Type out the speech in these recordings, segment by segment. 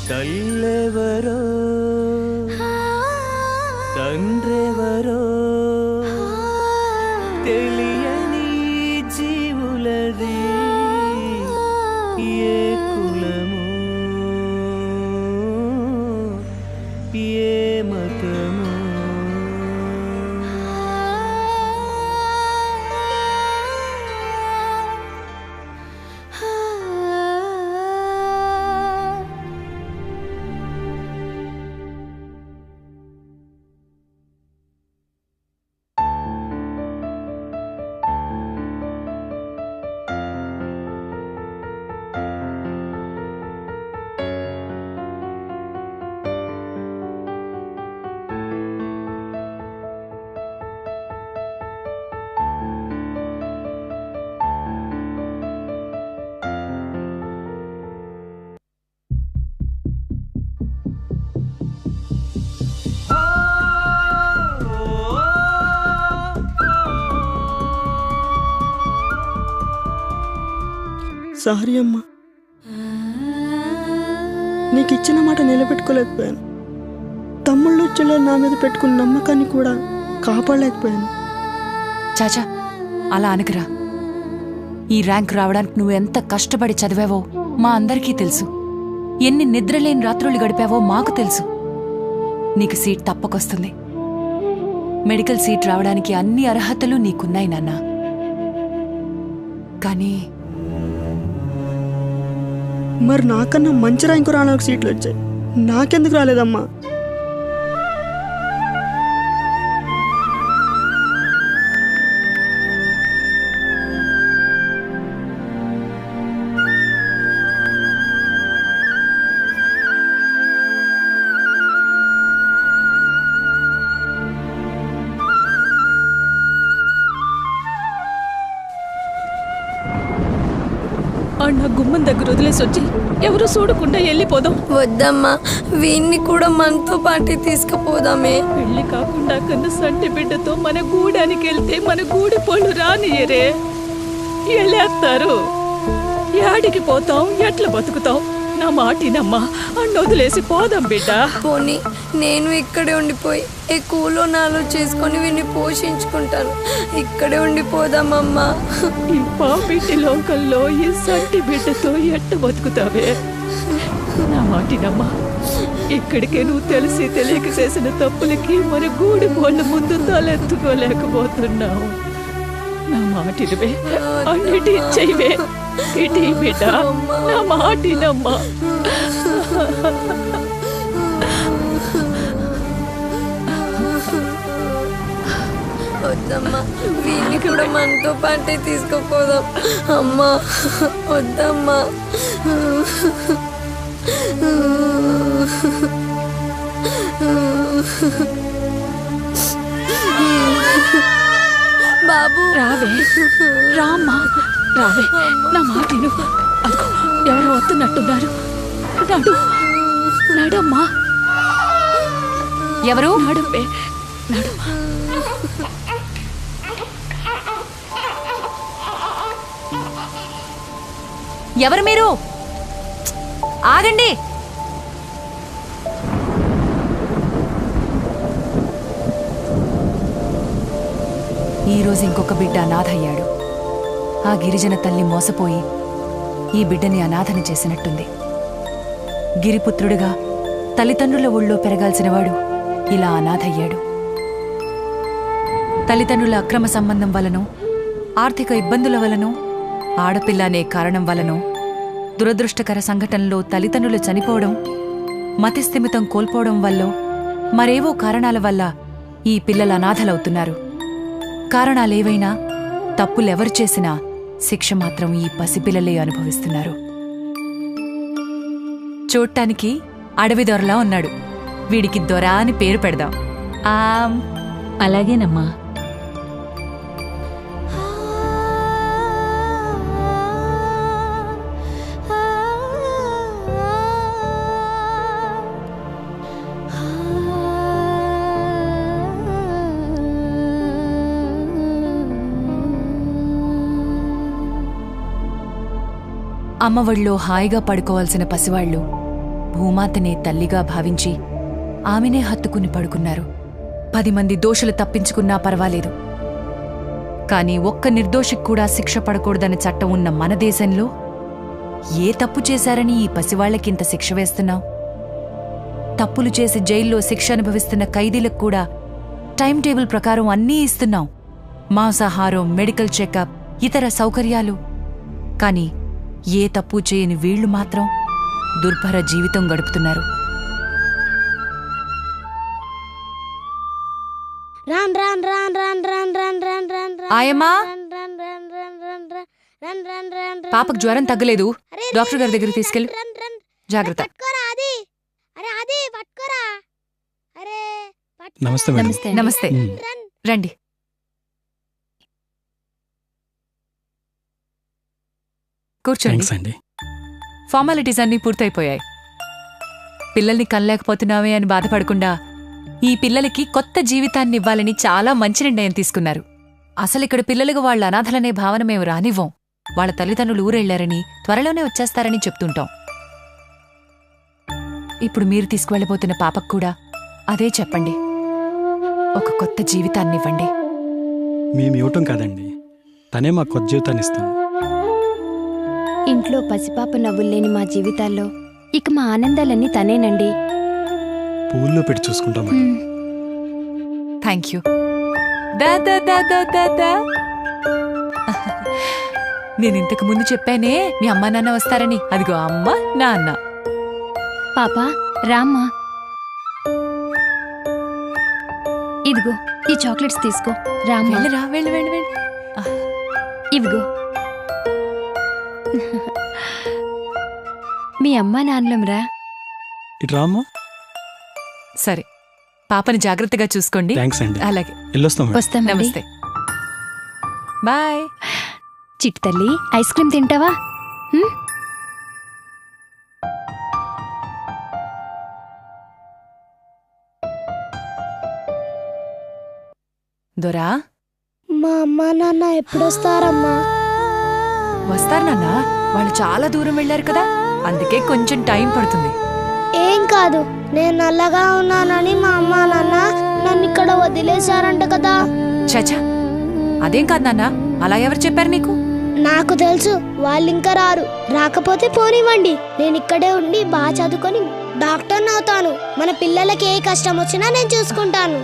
తల్లెవరో తండ్రెవరో తెలియని జీవులది ఏ కులము ఏ మతము. సారీ అమ్మా, నీకు ఇచ్చిన మాట నిలబెట్టుకోలేకపోయాను. తమ్ముళ్ళు చెల్లెలు నా మీద పెట్టుకున్న నమ్మకాన్ని కూడా కాపాడలేకపోయాను. చాచా, అలా అనకురా. ఈ ర్యాంక్ రావడానికి నువ్వు ఎంత కష్టపడి చదివావో మా అందరికీ తెలుసు. ఎన్ని నిద్రలేని రాత్రులు గడిపావో మాకు తెలుసు. నీకు సీట్ తప్పకొస్తుంది. మెడికల్ సీట్ రావడానికి అన్ని అర్హతలు నీకున్నాయి నాన్న. కానీ మరి నాకన్నా మంచి ర్యాంకు రానకు సీట్లు వచ్చాయి, నాకెందుకు రాలేదమ్మా? అన్న గుమ్మం దగ్గర వదిలేసి వచ్చి ఎవరు చూడకుండా వెళ్ళిపోదాం. వద్దమ్మా, వీన్ని కూడా మనతో పాటే తీసుకుపోదామే. పెళ్లి కాకుండా కన్నా సంటి బిడ్డతో మన గూడానికి వెళ్తే మన గూడి పళ్ళు రానియరే, వెళ్ళేస్తారు. యాడికి పోతాం, ఎట్లా బతుకుతాం? నా మాటినమ్మా, అన్న వదిలేసి పోదాం బిడ్డ. పోనీ నేను ఇక్కడే ఉండిపోయి ఏ కూలో నాలో చేసుకొని వీన్ని పోషించుకుంటాను. ఇక్కడే ఉండిపోదామమ్మా. ఈ పాపిటి లోకల్లో ఈ సంటి బిడ్డతో ఎట్ట బతుకుతావే? నా మాటినమ్మా, ఇక్కడికే నువ్వు తెలిసి తెలియక చేసిన తప్పులకి మన గూడి బోళ్ళ ముందు తలెత్తుకోలేకపోతున్నావు. నా మాటినవే, అన్నిటి ఇచ్చేవే. ఇటీ బిడ్డ, నా మాటినమ్మా. వద్దమ్మా, వీన్ని కూడా మనతో పాటే తీసుకుపోదాం. అమ్మా వద్దమ్మా. బాబు రావే, రామ్మా, రావే. నా మాటిను. అదిగో ఎవరు వస్తున్నట్టున్నారు. నడు, నడమ్మా. ఎవరు? నడువే, నడు. ఎవరు మీరు? ఆగండి. ఈరోజు ఇంకొక బిడ్డ అనాథయ్యాడు. ఆ గిరిజన తల్లి మోసపోయి ఈ బిడ్డని అనాథని చేసినట్టుంది. గిరిపుత్రుడిగా తల్లిదండ్రుల ఊళ్ళో పెరగాల్సినవాడు ఇలా అనాథయ్యాడు. తల్లిదండ్రుల అక్రమ సంబంధం వలనో, ఆర్థిక ఇబ్బందుల వలనో, ఆడపిల్ల అనే కారణం వలనో, దురదృష్టకర సంఘటనలో తల్లిదండ్రులు చనిపోవడం, మతిస్థిమితం కోల్పోవడం వల్లో, మరేవో కారణాల వల్ల ఈ పిల్లలు అనాథలవుతున్నారు. కారణాలేవైనా, తప్పులెవరు చేసినా శిక్ష మాత్రం ఈ పసిపిల్లలే అనుభవిస్తున్నారు. చూడటానికి అడవి దొరలా ఉన్నాడు. వీడికి దొర అని పేరు పెడదాం. అలాగేనమ్మా. అమ్మఒళ్ళో హాయిగా పడుకోవాల్సిన పసివాళ్లు భూమాతనే తల్లిగా భావించి ఆమెనే హత్తుకుని పడుకున్నారు. 10 మంది దోషులు తప్పించుకున్నా పర్వాలేదు, కాని ఒక్క నిర్దోషికి కూడా శిక్ష పడకూడదనే చట్టం ఉన్న మన దేశంలో ఏ తప్పు చేశారని ఈ పసివాళ్లకింత శిక్ష వేస్తున్నావు? తప్పులు చేసి జైల్లో శిక్ష అనుభవిస్తున్న ఖైదీలకు కూడా టైం టేబుల్ ప్రకారం అన్నీ ఇస్తున్నాం. మాంసాహారం, మెడికల్ చెకప్, ఇతర సౌకర్యాలు. కాని ఏ తప్పు చేయని వీళ్లు మాత్రం దుర్భర జీవితం గడుపుతున్నారు. ఆయమ్మా, పాపకు జ్వరం తగ్గలేదు, డాక్టర్ గారి దగ్గరికి తీసుకెళ్ళు. జాగ్రత్త. నమస్తే మేడం. నమస్తే. రండి. కూర్చోండి. థాంక్స్ అండి. ఫార్మాలిటీస్ అన్నీ పూర్తయిపోయాయి. పిల్లల్ని కనలేకపోతున్నామే అని బాధపడకుండా ఈ పిల్లలకి కొత్త జీవితాన్ని ఇవ్వాలని చాలా మంచి నిర్ణయం తీసుకున్నారు. అసలిక్కడ పిల్లలకు వాళ్ళ అనాథలనే భావన మేము రానివ్వం. వాళ్ళ తల్లిదండ్రులు ఊరెళ్లారని, త్వరలోనే వచ్చేస్తారని చెప్తుంటాం. ఇప్పుడు మీరు తీసుకువెళ్ళబోతున్న పాపకు కూడా అదే చెప్పండి. ఒక కొత్త జీవితాన్నివ్వండి. మేము ఇవ్వటం కాదండి, తనే మా కొత్త జీవితాన్ని ఇస్తుంది. ఇంట్లో పసిపాప నవ్వుల్లేని మా జీవితాల్లో ఇక మా ఆనందాలన్నీ తనేనండి. పూల్లో పెట్టి చూసుకుంటాం. Thank you. నేనింతకు ముందు చెప్పానే మీ అమ్మా నాన్న వస్తారని. అదిగో అమ్మ, నాన్న. పాపా రామ్మా, ఇదిగో ఈ చాక్లెట్స్ తీసుకో. రామ్మా, వెళ్ళరా, వెళ్ళు వెళ్ళు వెళ్ళు. ఇవిగో మీ అమ్మా నాన్నలంరా. ఇటు రామ్మా. సరే, పాపని జాగ్రత్తగా చూసుకోండి. థ్యాంక్స్ అండి. అలాగే. వెళ్ళొస్తాం. వస్తామండి. నమస్తే. బాయ్. చిట్టి తల్లి, ఐస్ క్రీమ్ తింటావా? దొరా, మా అమ్మా నాన్న ఎప్పుడొస్తారమ్మా? వస్తారు నాన్న. వాళ్ళు చాలా దూరం వెళ్ళారు కదా, అందుకే కొంచెం టైం పడుతుంది. ఏం కాదు, నేను నల్లగా ఉన్నానని మా అమ్మా నాన్న నన్ను ఇక్కడ వదిలేశారంట కదా. చచా, అదేం కాదు నాన్న. అలా ఎవరు చెప్పారు నీకు? నాకు తెలుసు, వాళ్ళు ఇంకా రారు. రాకపోతే పోనివ్వండి, నేను ఇక్కడే ఉండి బాగా చదువుకొని డాక్టర్ని అవుతాను. మన పిల్లలకి ఏ కష్టం వచ్చినా నేను చూసుకుంటాను.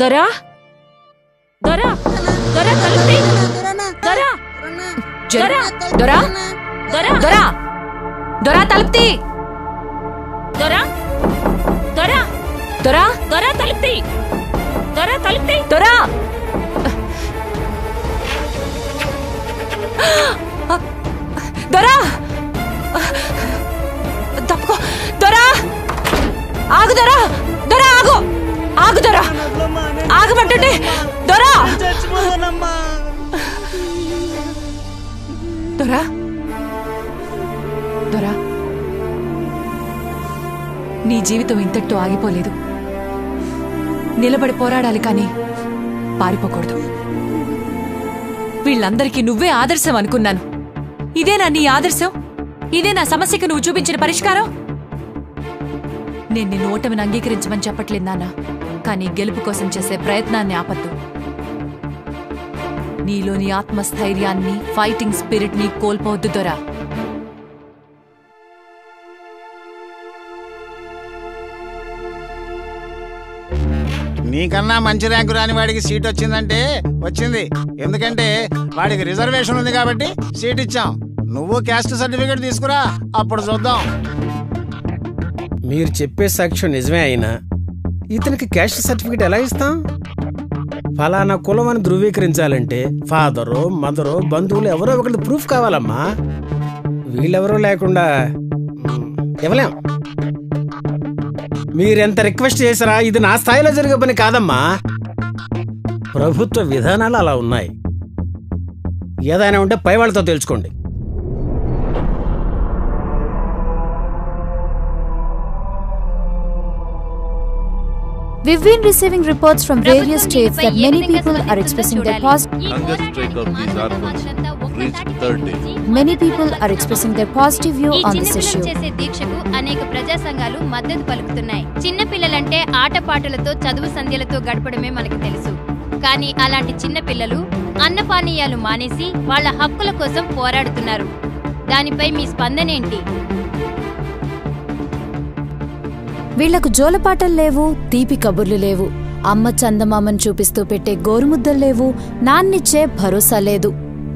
దొరా, దొరా, దొరా తలుపి. దొరా, దొరా, దొరా, దొరా, దొరా, దొరా తలుపుతీ. దొరా, దొరా, దొరా, దొరా తలుపి. దొరా తలుపి. దొరా. దొరా, తప్పుకో. దొరా, ఆగు. దొరా, దొరా ఆగు. ఆగు దొరా, ఆగమంటుంటే. దొరా, దొరా, దొరా, నీ జీవితం ఇంతటితో ఆగిపోలేదు. నిలబడి పోరాడాలి, కానీ పారిపోకూడదు. వీళ్ళందరికీ నువ్వే ఆదర్శం అనుకున్నాను. ఇదేనా నీ ఆదర్శం? ఇదే నా సమస్యకు నువ్వు చూపించిన పరిష్కారం? నేను నిన్ను ఓటమిని అంగీకరించమని చెప్పట్లేదు నాన్న, కానీ గెలుపు కోసం చేసే ప్రయత్నాన్ని ఆపద్దు. నీలోని ఆత్మస్థైర్యాన్ని, ఫైటింగ్ స్పిరిట్ ని కోల్పోవద్దు దొరా. నీకన్నా మంచి ర్యాంకు రాని వాడికి సీట్ వచ్చిందంటే వచ్చింది. ఎందుకంటే వాడికి రిజర్వేషన్ ఉంది కాబట్టి సీట్ ఇచ్చాం. నువ్వు క్యాస్ట్ సర్టిఫికేట్ తీసుకురా, అప్పుడు చూద్దాం. మీరు చెప్పే సాక్ష్యం నిజమే అయినా ఇతనికి క్యాస్ట్ సర్టిఫికేట్ ఎలా ఇస్తాం? ఫలానా కులం అని ధృవీకరించాలంటే ఫాదరో, మదరో, బంధువులు ఎవరో ఒకటి ప్రూఫ్ కావాలమ్మా. వీళ్ళెవరో లేకుండా ఇవ్వలేం. మీరెంత రిక్వెస్ట్ చేసినా ఇది నా స్థాయిలో జరిగే పని కాదమ్మా. ప్రభుత్వ విధానాలు అలా ఉన్నాయి. ఏదైనా ఉంటే పై వాళ్ళతో తెలుసుకోండి. We've been receiving reports from various states that many people are expressing their positive view on this issue. దీక్షకు అనేక ప్రజా సంఘాలు మద్దతు పలుకుతున్నాయి. చిన్న పిల్లలంటే ఆటపాటలతో చదువు సంధ్యలతో గడపడమే మనకు తెలుసు. కానీ అలాంటి చిన్న పిల్లలు అన్నపానీయాలు మానేసి వాళ్ళ హక్కుల కోసం పోరాడుతున్నారు. దానిపై మీ స్పందన ఏంటి? వీళ్లకు జోలపాటలు లేవు, తీపి కబుర్లు లేవు, అమ్మ చందమామను చూపిస్తూ పెట్టే గోరుముద్దలు లేవు, నాన్నిచ్చే భరోసా లేదు.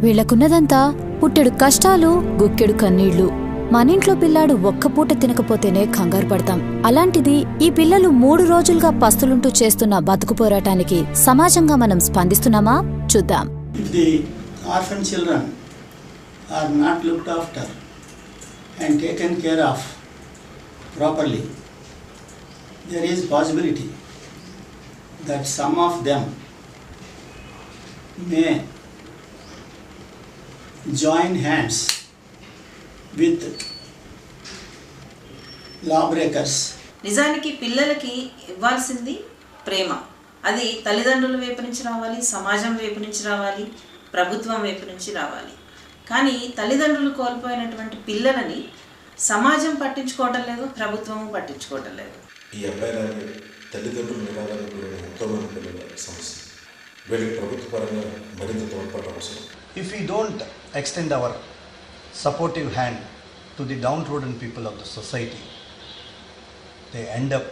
వీళ్లకున్నదంతా పుట్టెడు కష్టాలు, గుక్కెడు కన్నీళ్లు. మనింట్లో పిల్లాడు ఒక్క పూట తినకపోతేనే కంగారు పడతాం. అలాంటిది ఈ పిల్లలు 3 రోజులుగా పస్తులుంటూ చేస్తున్న బతుకు పోరాటానికి సమాజంగా మనం స్పందిస్తున్నామా? చూద్దాం. There is possibility that some of them may join hands with lawbreakers. నిజానికి పిల్లలకి ఇవ్వాల్సింది ప్రేమ. అది తల్లిదండ్రుల వైపు నుంచి రావాలి, సమాజం వైపు నుంచి రావాలి, ప్రభుత్వం వైపు నుంచి రావాలి. కానీ తల్లిదండ్రులు కోల్పోయినటువంటి పిల్లలని సమాజం పట్టించుకోవటం లేదు, ప్రభుత్వము పట్టించుకోవటం లేదు. ఈ అబ్బాయిలాగే తల్లిదండ్రులు నిరాదరణ గురైన ఎంతోమంది పిల్లల సమస్య. వీళ్ళకి ప్రభుత్వ పరంగా మరింత తోడ్పాటు అవసరం. If we don't extend our supportive hand to the downtrodden people of the society, they end up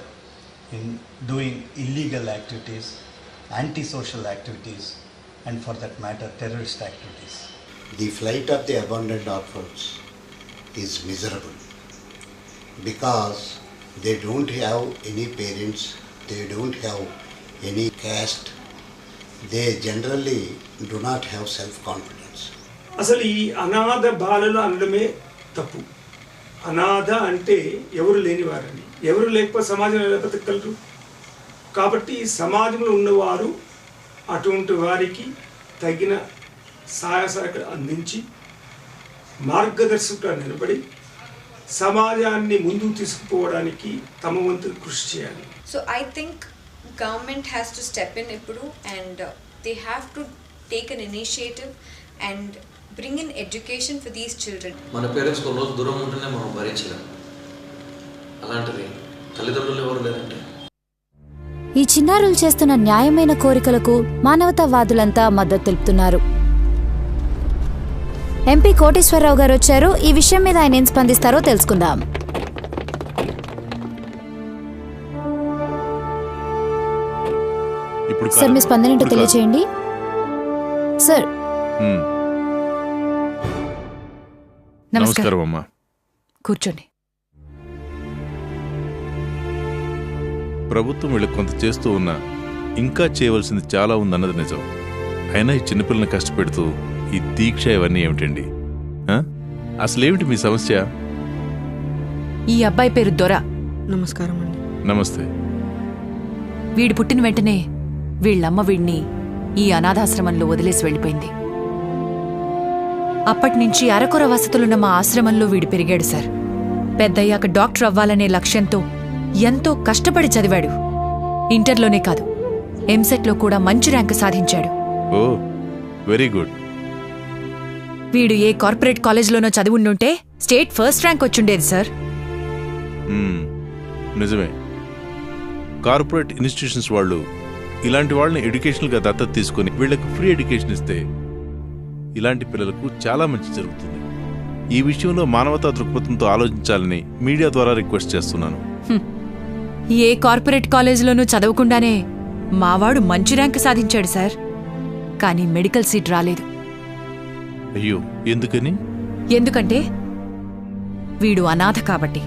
in doing illegal activities, antisocial activities, and for that matter, terrorist activities. The flight of the abandoned orphans is miserable because they don't have any parents, they don't have any caste, they generally do not have self-confidence. అసలు ఈ అనాథ బాలలు అనడమే తప్పు. అనాథ అంటే ఎవరు లేనివారని. ఎవరు లేకపోతే సమాజంలో ఎలా బతకగలరు? కాబట్టి సమాజంలో ఉన్నవారు అటువంటి వారికి తగిన సహాయ సహకారం అందించి మార్గదర్శకుగా నిలబడి సమాజాన్ని ముందుకు తీసుకుపోవడానికి తమ వంతు కృషి చేయాలి. So I think government has to step in ఇప్పుడు and they have to take an initiative and bring in education for these children. మన పేరెంట్స్ కొన్ని రోజులు దూరం ఉంటేనే మనం భరించలేం. అలాంటిది తల్లిదండ్రులు ఎవరు లేదంటే. ఈ చిన్నారులు చేస్తున్న న్యాయమైన కోరికలకు మానవతావాదులంతా మద్దతు తెలుపుతున్నారు. ఎంపీ కోటేశ్వరరావు గారు వచ్చారు. ఈ విషయం మీద ఆయన ఏం స్పందిస్తారో తెలుసుకుందాం. సార్, మీ స్పందన ఏంటో తెలియచేయండి. సార్, నమస్కారం అమ్మా. కూర్చోండి. ప్రభుత్వం వీళ్ళకి కొంత చేస్తూ ఉన్నా ఇంకా చేయవలసింది చాలా ఉందన్నది నిజం. అయినా ఈ చిన్నపిల్లని కష్టపెడుతూ ఈ దీక్ష ఇవన్నీ ఏమిటండి? అసలేమిటి మీ సమస్య? ఈ అబ్బాయి పేరు దొర. నమస్కారం అండి. నమస్తే. వీడు పుట్టిన వెంటనే వీళ్ళమ్మ వీడిని ఈ అనాథాశ్రమంలో వదిలేసి వెళ్ళిపోయింది. అప్పటినుంచి అరకొర వసతులున్న మా ఆశ్రమంలో వీడు పెరిగాడు సార్. పెద్దయ్యాక డాక్టర్ అవ్వాలనే లక్ష్యంతో ఎంతో కష్టపడి చదివాడు. ఇంటర్లోనే కాదు, ఎంసెట్లో కూడా మంచి ర్యాంకు సాధించాడు. Oh, very good. వీడు ఏ కార్పొరేట్ కాలేజ్లోనో చదివుండుంటే స్టేట్ ఫస్ట్ ర్యాంక్ వచ్చుండేది సార్. నిజమే. కార్పొరేట్ ఇన్స్టిట్యూషన్స్ వాళ్ళు ఇలాంటి వాళ్ళని ఎడ్యుకేషనల్గా దత్తత తీసుకుని వీళ్లకు ఫ్రీ ఎడ్యుకేషన్ ఇస్తే ఇలాంటి పిల్లలకు చాలా మంచి జరుగుతుంది. ఈ విషయంలో మానవతా దృక్పథంతో ఆలోచించాలని మీడియా ద్వారా రిక్వెస్ట్ చేస్తున్నాను. ఏ కార్పొరేట్ కాలేజీలోనూ చదవకుండానే మావాడు మంచి ర్యాంకు సాధించాడు సార్. కానీ మెడికల్ సీట్ రాలేదు. అయ్యో, ఎందుకని? ఎందుకంటే వీడు అనాథ కాబట్టి.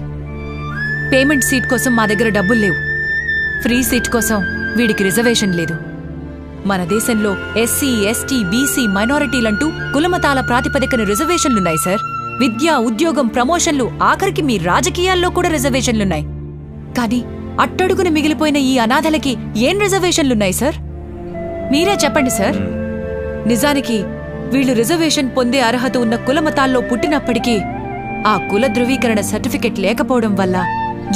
పేమెంట్ సీట్ కోసం మా దగ్గర డబ్బులు లేవు. ఫ్రీ సీట్ కోసం వీడికి రిజర్వేషన్ లేదు. మన దేశంలో ఎస్సీ, ఎస్టీ, బీసీ, మైనారిటీలంటూ కులమతాల ప్రాతిపదికన రిజర్వేషన్లున్నాయి సార్. విద్య, ఉద్యోగం, ప్రమోషన్లు, ఆఖరికి మీ రాజకీయాల్లో కూడా రిజర్వేషన్లున్నాయి. కానీ అట్టడుగున మిగిలిపోయిన ఈ అనాథలకి ఏం రిజర్వేషన్లున్నాయి సార్? మీరే చెప్పండి సార్. నిజానికి వీళ్ళు రిజర్వేషన్ పొందే అర్హత ఉన్న కులమతాల్లో పుట్టినప్పటికీ ఆ కుల ధృవీకరణ సర్టిఫికెట్ లేకపోవడం వల్ల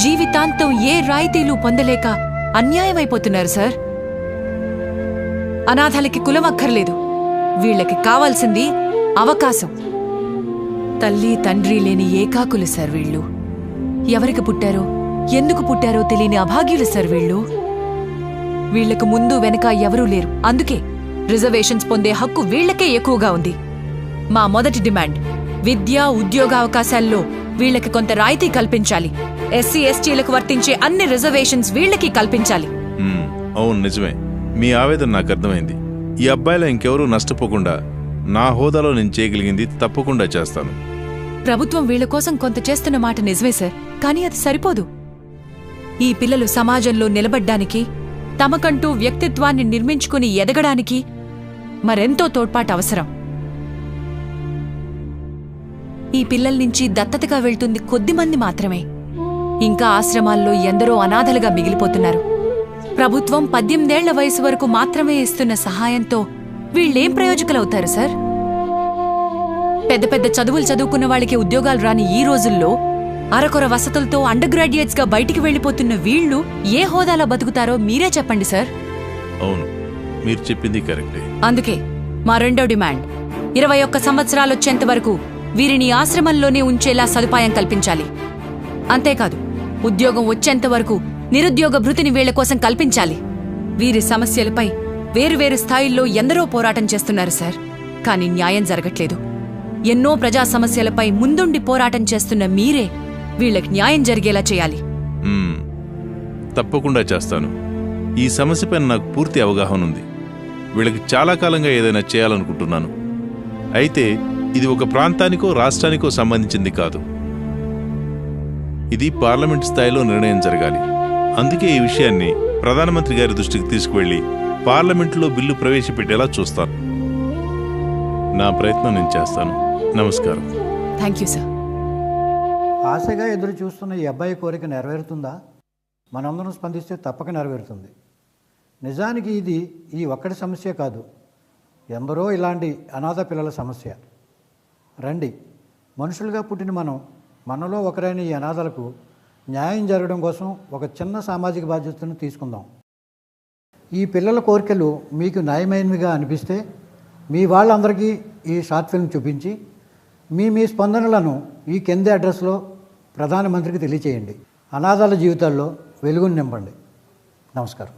జీవితాంతం ఏ రాయితీలు పొందలేక అన్యాయమైపోతున్నారు సార్. అనాథలకి కులం అక్కర్లేదు, వీళ్ళకి కావాల్సింది అవకాశం. తల్లి తండ్రి లేని ఏకాకులు సార్ వీళ్ళు. ఎవరికి పుట్టారో ఎందుకు పుట్టారో తెలియని అభాగ్యులు సార్ వీళ్ళు. వీళ్లకు ముందు వెనక ఎవరూ లేరు, అందుకే రిజర్వేషన్స్ పొందే హక్కు వీళ్లకే ఎక్కువగా ఉంది. మా మొదటి డిమాండ్ విద్యా ఉద్యోగావకాశాల్లో వీళ్లకి కొంత రాయితీ కల్పించాలి. ఎస్సీ ఎస్టీలకు వర్తించే అన్ని రిజర్వేషన్స్ వీళ్లకి కల్పించాలి. అవును, నిజమే. మీ ఆవేదన నాకు అర్థమైంది. ఈ అబ్బాయిలో ఇంకెవరూ నష్టపోకుండా నా హోదాలో నేను చేయగలిగింది తప్పకుండా చేస్తాను. ప్రభుత్వం వీళ్ల కోసం కొంత చేస్తున్న మాట నిజమే సార్, కానీ అది సరిపోదు. ఈ పిల్లలు సమాజంలో నిలబడ్డానికి, తమకంటూ వ్యక్తిత్వాన్ని నిర్మించుకుని ఎదగడానికి మరెంతో తోడ్పాటు అవసరం. ఈ పిల్లల్నించి దత్తతగా వెళ్తుంది కొద్దిమంది మాత్రమే. ఇంకా ఆశ్రమాల్లో ఎందరో అనాథలుగా మిగిలిపోతున్నారు. ప్రభుత్వం 18 ఏళ్ల వయసు వరకు మాత్రమే ఇస్తున్న సహాయంతో వీళ్లేం ప్రయోజకులవుతారు సార్? పెద్ద పెద్ద చదువులు చదువుకున్న వాళ్ళకి ఉద్యోగాలు రాని ఈ రోజుల్లో అరకొర వసతులతో అండర్ గ్రాడ్యుయేట్స్ గా బయటికి వెళ్లిపోతున్న వీళ్లు ఏ హోదాలో బతుకుతారో మీరే చెప్పండి సార్. అవును, మీరు చెప్పింది కరెక్టే. అందుకే మా రెండో డిమాండ్ 21 సంవత్సరాలొచ్చేంత వరకు వీరిని ఆశ్రమంలోనే ఉంచేలా సదుపాయం కల్పించాలి. అంతేకాదు, ఉద్యోగం వచ్చేంత వరకు నిరుద్యోగ భృతిని వీళ్ల కోసం కల్పించాలి. వీరి సమస్యలపై వేరువేరు స్థాయిల్లో ఎందరో పోరాటం చేస్తున్నారు సార్, కానీ న్యాయం జరగట్లేదు. ఎన్నో ప్రజా సమస్యలపై ముందుండి పోరాటం చేస్తున్న మీరే వీళ్లకు న్యాయం జరిగేలా చేయాలి. తప్పకుండా చేస్తాను. ఈ సమస్యపై నాకు పూర్తి అవగాహన ఉంది. వీళ్ళకి చాలా కాలంగా ఏదైనా చేయాలనుకుంటున్నాను. అయితే ఇది ఒక ప్రాంతానికో రాష్ట్రానికో సంబంధించింది కాదు. ఇది పార్లమెంట్ స్థాయిలో నిర్ణయం జరగాలి. అందుకే ఈ విషయాన్ని ప్రధానమంత్రి గారి దృష్టికి తీసుకువెళ్లి పార్లమెంట్లో బిల్లు ప్రవేశపెట్టేలా చూస్తాను. నా ప్రయత్నం నేను చేస్తాను. నమస్కారం. Thank you sir. ఆశగా ఎదురు చూస్తున్న ఈ అబ్బాయి కోరిక నెరవేరుతుందా? మనందరం స్పందిస్తే తప్పక నెరవేరుతుంది. నిజానికి ఇది ఈ ఒక్కటి సమస్య కాదు, ఎందరో ఇలాంటి అనాథ పిల్లల సమస్య. రండి, మనుషులుగా పుట్టిన మనలో ఒకరైన ఈ అనాథలకు న్యాయం జరగడం కోసం ఒక చిన్న సామాజిక బాధ్యతను తీసుకుందాం. ఈ పిల్లల కోరికలు మీకు న్యాయమైనవిగా అనిపిస్తే మీ వాళ్ళందరికీ ఈ షార్ట్ ఫిల్మ్ చూపించి మీ స్పందనలను ఈ కింది అడ్రస్లో ప్రధానమంత్రికి తెలియచేయండి. అనాథాల జీవితాల్లో వెలుగును నింపండి. నమస్కారం.